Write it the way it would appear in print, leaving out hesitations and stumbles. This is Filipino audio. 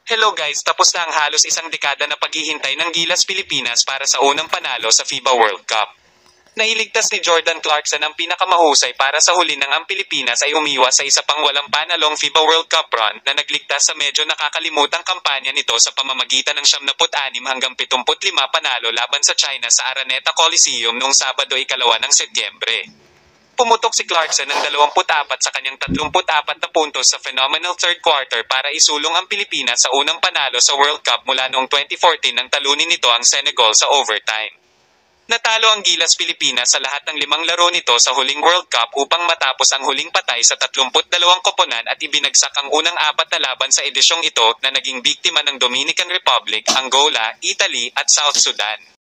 Hello guys, tapos na ang halos isang dekada na paghihintay ng Gilas Pilipinas para sa unang panalo sa FIBA World Cup. Nailigtas ni Jordan Clarkson ang pinakamahusay para sa huli ng ang Pilipinas ay umiwas sa isa pang walang panalong FIBA World Cup run na nagligtas sa medyo nakakalimutang kampanya nito sa pamamagitan ng 76 hanggang 75 panalo laban sa China sa Araneta Coliseum noong Sabado 2 ng Setyembre. Pumutok si Clarkson ng 24 sa kanyang 34 na puntos sa phenomenal third quarter para isulong ang Pilipinas sa unang panalo sa World Cup mula noong 2014 nang talunin nito ang Senegal sa overtime. Natalo ang Gilas Pilipinas sa lahat ng 5 laro nito sa huling World Cup upang matapos ang huling patay sa 32 koponan at ibinagsak ang unang 4 na laban sa edisyong ito na naging biktima ng Dominican Republic, Angola, Italy at South Sudan.